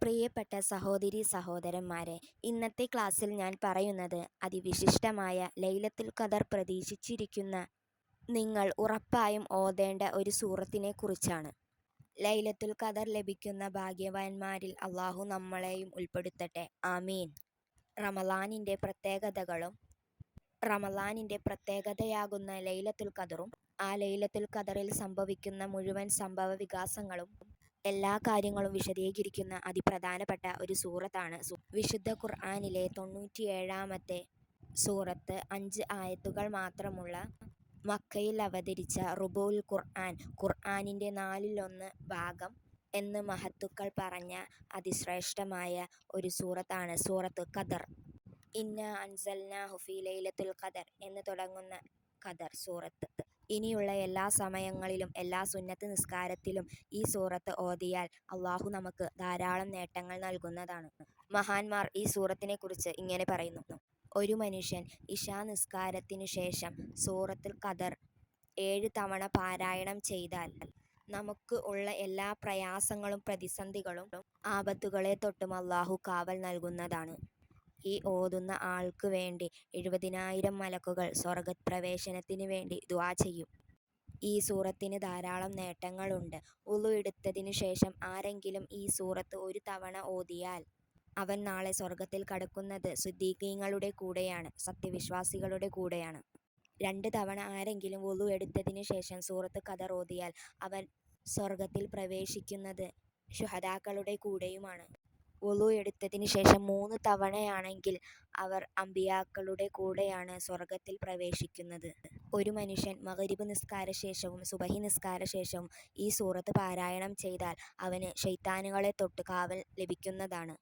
പ്രിയപ്പെട്ട സഹോദരീ സഹോദരന്മാരെ, ഇന്നത്തെ ക്ലാസ്സിൽ ഞാൻ പറയുന്നത് അതിവിശിഷ്ടമായ ലൈലത്തുൽ ഖദർ പ്രതീക്ഷിച്ചിരിക്കുന്ന നിങ്ങൾ ഉറപ്പായും ഓതേണ്ട ഒരു സൂറത്തിനെ കുറിച്ചാണ്. ലൈലത്തുൽ ഖദർ ലഭിക്കുന്ന ഭാഗ്യവാന്മാരിൽ അള്ളാഹു നമ്മളെയും ഉൾപ്പെടുത്തട്ടെ. ആമീൻ. റമളാനിൻ്റെ പ്രത്യേകതയാകുന്ന ലൈലത്തുൽ ഖദറും ആ ലൈലത്തുൽ ഖദറിൽ സംഭവിക്കുന്ന മുഴുവൻ സംഭവ വികാസങ്ങളും എല്ലാ കാര്യങ്ങളും വിശദീകരിക്കുന്ന അതിപ്രധാനപ്പെട്ട ഒരു സൂറത്താണ്. വിശുദ്ധ ഖുർആനിലെ 97-ാമത്തെ സൂറത്ത് 5 ആയത്തുകൾ മാത്രമുള്ള മക്കയിൽ അവതരിച്ച റുബുഉൽ ഖുർആൻ, ഖുർആനിൻ്റെ 1/4 ഭാഗം എന്ന് മഹത്തുക്കൾ പറഞ്ഞ അതിശ്രേഷ്ഠമായ ഒരു സൂറത്താണ് സൂറത്ത് ഖദർ. ഇന്നാ അൻസൽനാഹു ഫീ ലൈലത്തുൽ ഖദർ എന്ന് തുടങ്ങുന്ന ഖദർ സൂറത്ത്. ഇനിയുള്ള എല്ലാ സമയങ്ങളിലും എല്ലാ സുന്നത്ത് നിസ്കാരത്തിലും ഈ സൂറത്ത് ഓതിയാൽ അള്ളാഹു നമുക്ക് ധാരാളം നേട്ടങ്ങൾ നൽകുന്നതാണ്. മഹാന്മാർ ഈ സൂറത്തിനെക്കുറിച്ച് ഇങ്ങനെ പറയുന്നു: ഒരു മനുഷ്യൻ ഇശാ നിസ്കാരത്തിനു ശേഷം സൂറത്തുൽ ഖദർ 7 തവണ പാരായണം ചെയ്താൽ നമുക്ക് ഉള്ള എല്ലാ പ്രയാസങ്ങളും പ്രതിസന്ധികളും ആപത്തുകളെ തൊട്ടും അള്ളാഹു കാവൽ നൽകുന്നതാണ്. ഈ ഓതുന്ന ആൾക്ക് വേണ്ടി 70,000 മലക്കുകൾ സ്വർഗപ്രവേശനത്തിന് വേണ്ടി ദുആ ചെയ്യും. ഈ സൂറത്തിന് ധാരാളം നേട്ടങ്ങളുണ്ട്. വുളു എടുത്തതിനു ശേഷം ആരെങ്കിലും ഈ സൂറത്ത് 1 തവണ ഓതിയാൽ അവൻ നാളെ സ്വർഗത്തിൽ കടക്കുന്നത് സിദ്ദീഖീങ്ങളുടെ കൂടെയാണ്, സത്യവിശ്വാസികളുടെ കൂടെയാണ്. 2 തവണ ആരെങ്കിലും വുളു എടുത്തതിനു ശേഷം സൂറത്ത് ഖദർ ഓതിയാൽ അവൻ സ്വർഗത്തിൽ പ്രവേശിക്കുന്നത് ശുഹദാക്കളുടെ കൂടെയുമാണ്. വുളു എടുത്തതിന് ശേഷം 3 തവണയാണെങ്കിൽ അവർ അംബിയാക്കളുടെ കൂടെയാണ് സ്വർഗത്തിൽ പ്രവേശിക്കുന്നത്. ഒരു മനുഷ്യൻ മഗ്‌രിബ് നിസ്കാര ശേഷവും സുബഹി നിസ്കാര ശേഷവും ഈ സൂറത്ത് പാരായണം ചെയ്താൽ അവന് ശൈത്താനുകളെ തൊട്ട് കാവൽ ലഭിക്കുന്നതാണ്.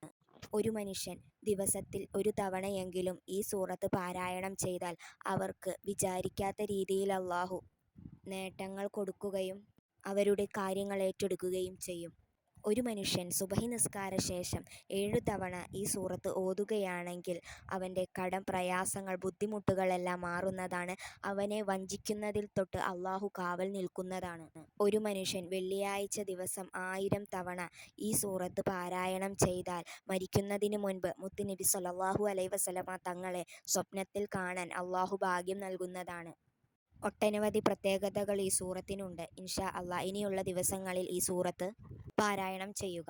ഒരു മനുഷ്യൻ ദിവസത്തിൽ 1 തവണയെങ്കിലും ഈ സൂറത്ത് പാരായണം ചെയ്താൽ അവർക്ക് വിചാരിക്കാത്ത രീതിയിൽ അള്ളാഹു നേട്ടങ്ങൾ കൊടുക്കുകയും അവരുടെ കാര്യങ്ങൾ ഏറ്റെടുക്കുകയും ചെയ്യും. ഒരു മനുഷ്യൻ സുബഹി നിസ്കാര ശേഷം 7 തവണ ഈ സൂറത്ത് ഓതുകയാണെങ്കിൽ അവൻ്റെ കടം, പ്രയാസങ്ങൾ, ബുദ്ധിമുട്ടുകളെല്ലാം മാറുന്നതാണ്. അവനെ വഞ്ചിക്കുന്നതിൽ തൊട്ട് അള്ളാഹു കാവൽ നിൽക്കുന്നതാണ്. ഒരു മനുഷ്യൻ വെള്ളിയാഴ്ച ദിവസം 1000 തവണ ഈ സൂറത്ത് പാരായണം ചെയ്താൽ മരിക്കുന്നതിന് മുൻപ് മുത്തുനബി സ്വല്ലല്ലാഹു അലൈഹി വസല്ലമ തങ്ങളെ സ്വപ്നത്തിൽ കാണാൻ അള്ളാഹു ഭാഗ്യം നൽകുന്നതാണ്. ഒട്ടനവധി പ്രത്യേകതകൾ ഈ സൂറത്തിനുണ്ട്. ഇൻഷാ അള്ളാ ഇനിയുള്ള ദിവസങ്ങളിൽ ഈ സൂറത്ത് പാരായണം ചെയ്യുക.